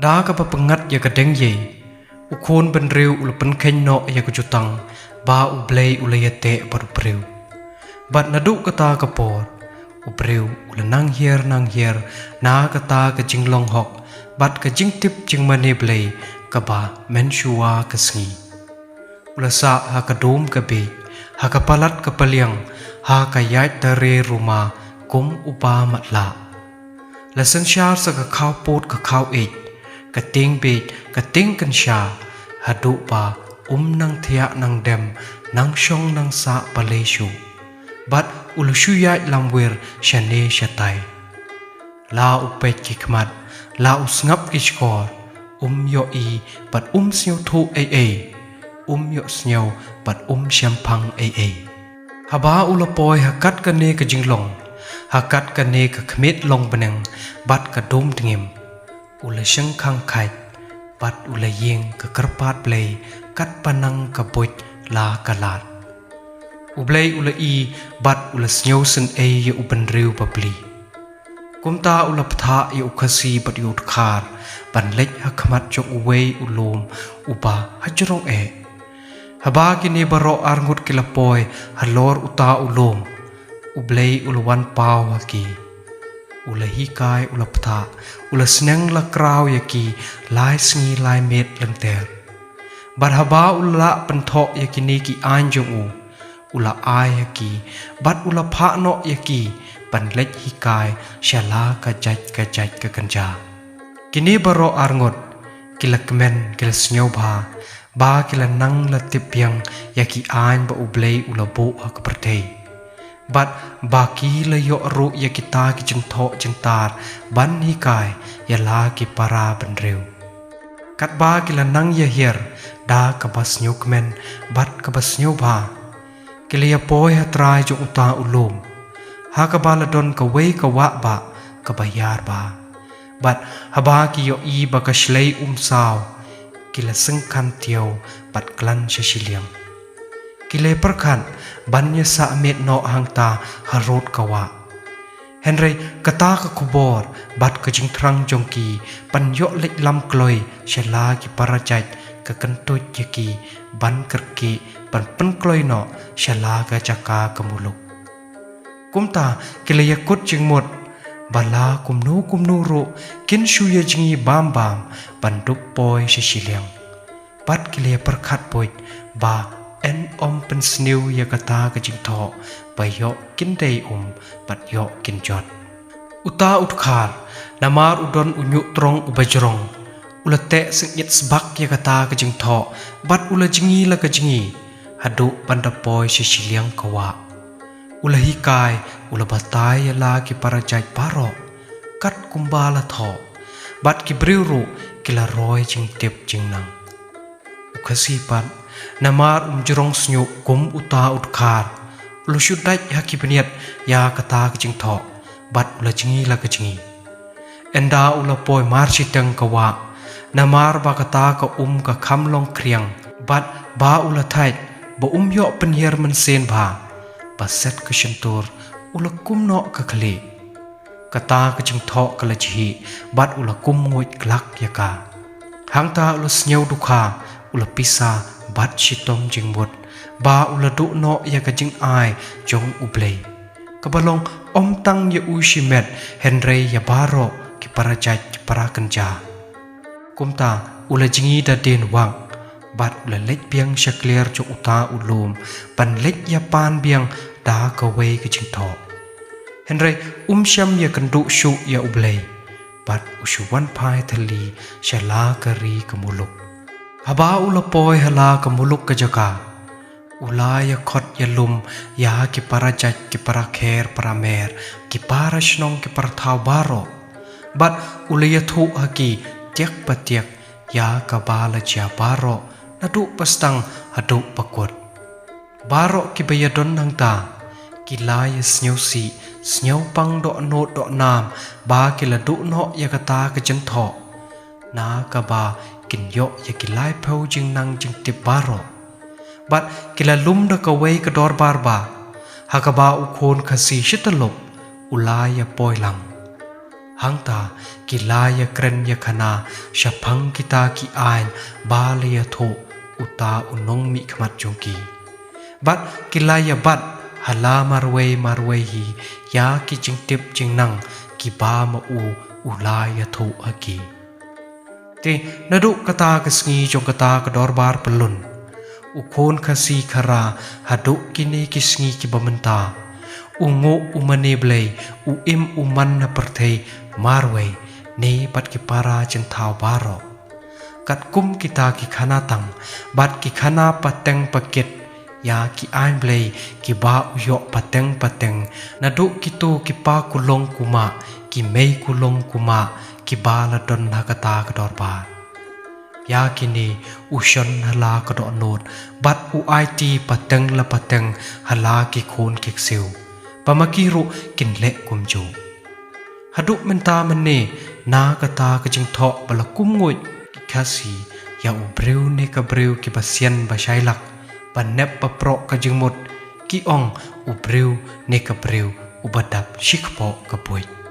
ดากับปังงัดยากระเด้งเย่อุโคนเป็นเร็วอุลเป็นเข่งเนาะยากจุตังบาอุเบลอุเลยเตะบรุเปริวบัดนาดุกตากระปอดอุเปริวอุลนั่งเฮียร์นากตากระจิงลองหอกบัดกระจิงทิบจิงมันเนเบลกบาเมนชัวกระสงีอุลสะหากระดูมกระเบยหากปลัดกระเปลียงหากย้ายตะเรรุมากุมอุปามัดละและสัญชาสกข้าวโพดกับข้าวเอกกระติงเบดกระติงกันชาหดุปานังเทียนังเดมนังชงนังสะปะเลชูบัดอุลชุยายลำเวรชเนชไตลาอุเปกิขมัดลาอุสงับกิชกอร์โยอีบัดเสียวทูเอโยเสียวบัดเชียมพังเอฮาบาอุลปอยฮักัดกันเนกจิงลงฮักัดกันเนกขมิดลงปนังบัดกระดุมถึงอุลช่างขังไข่บัดอุลยิงกระปาดเปลยกัดปนังกบุยลากลาดอุเบลอุลอีบัดอุลเสียวสันยอุบันริวปบลีกุมตาอุลปทะยอุคสีบัดยุดขาดบันเล็กฮักมัดจงอุเวอุลมอุบาฮัจรงฮบากินีบารออารงุดกิลปอยฮัลลอร์อุตาอุลมอุเบลอุลวันปาวฮักีอุลฮิกายอุลปทะอุลสเนงละกราวยากีลายสงีลายเม็ดลังเตอร์บัดฮบาอุลละปันทอยากินีกีอันจงอุลอายากีบัดอุลพะโนยากีปันเล็กฮิกายชลากระจัดกกันจากินีบารออารงุดกิลกเมนกิลสเนียวบากิลนังละติเปียงยากีอันบะอุเบลอุลโบฮักประเทบัดบากีเลยยรุยากิตากิจินโทจินตาร์บันฮิกายยาลากิปาราบันเร็วกัดบากิลนังยาเฮียร์ดากบัสนิวกเมนบัดกบัสนิวบากิเลยปอยฮัตรายจงอุตาอุลมหากบาลดอนกเวกวะบะกบายาร์บาบัดฮบากิโยอีบกชเลย์สาวกิลสังคันเทียวบัดกลันเชชิเลียงกิเลประคันบัญญาสะเมตโนหังตาฮารดกวะเฮนเรกตากคุบอร์บัดกจิงทรังจงกีปัญโยเล็กลำกลอยเชลากิปราจัยกกันตุยกีบันกรกีปันปันกลอยโนเชลากะจักากมุลุกกุมตากิเลยกุดจิงหมดบาลากุมนูโรกินชูยจิงีบามปันดุปปอยเชชิเลียงบัดกิเลยประคัดปอยบาเป็นสนิวยากตากจิงทอไปยอกินได้ปัดยอกินจอดอุตาอุดขาดนามาอุดนอุญุตรงอุบจรงอุลเตะสิยิดสบักยากตากจิงทอบัดอุลจิงีละกจิงีฮัดุปันดปอยเชชิเลียงกวะอุลฮิกายอุลบาตายยาลากิปราจัยปารอกัดกุมบาละทอบัดกิบริวรุกิลารอยจิงเต็บจิงนังอุคสีปัดนามาจรองสญุกุมอุตาอุดขาดลุชุดได้ฮักกิปเนียดยากตากจิงทอบัดอุลจิงีละกจิงีเอ็นดาอุลปอยมาร์ชิตังกวะนามารบากตากะกะคำลองเครียงบัดบาอุลไทยบะยอเป็นเฮียร์มันเซนบาบัดเซตกชินตูร์อุลกุมเนาะกะคลีกตากจิงทอกะละจีบัดอุลกุมงวยกลักยากาหางตาอุลสเนียวดุขาอุลปิซาบัดชิตอมจิงบดบาอุลดุโนยากจิงไอจงอุเบลกบลงตังยาอุชิเมดเฮนเรยยาบารอกิปราจัยกิปรากันจากุมตาอุลจิงีดาเดนวังบัดอุลเล็กเบียงเชคเลร์จงอุตาอุลมปันเล็กยาปานเบียงดากเวกจิงทอเฮนเรชัมยากันดุชุยาอุเบลบัดอุชวันพายทะลีชลากรีกมุลุกฮบาอุลปอยฮลากมุลุกกะจกาอุลายขดยาลุมยากิปราจัยกิปราเคร์ปราเมร์กิปาราชนองกิปราทาวบารอบัดอุลยทุฮกีเจ็กปะเตียกยากบาลจาบารอนาดุปสตังฮดุปกวดบารอกิบยดนนังตากิลายสเนียวสีสเนียวปังดอกโนดดอกนามบากิลดุโนยากตากจันทอนากบากินโยยากิลายเพวจิงนังจิงติบบารอบัดกิลลุมดกเวกดอร์บาร์บาหากบาอุโคนขสีชิตลบอุลายปอยลัง hangta kilaya kren ya khana shapang kita ki ain balaya tho uta unong mi khmat jongki bat kilaya bat hala marway hi ya ki jingtip jingnang ki ba ma ulaya tho aki te nadu kata kesngi jong kata kedorbar pelun ukon kasi khara haduk kini kisngi ki bamenta ungo umane blei uim uman na perthei marway ne pat ki para centaw baro kat kum kita ki khana tang bat ki khana pateng paket ya ki ain blei ki ba uyo pateng nadu kitu ki pa kulong kuma ki mei kulong kuma ki ba la don hakata kedorbar ya kini ushon hala kedok not bat uit pateng la pateng hala ki khon ki siu pamakiru kin le kumju haduk menta mene na kata kejing thok bala kumngoi ki khasi ya ubreu ne ka breu ki basian basailak panep paprok kejing mot ki ong ubreu ne ka breu ubadap shikpo ka puit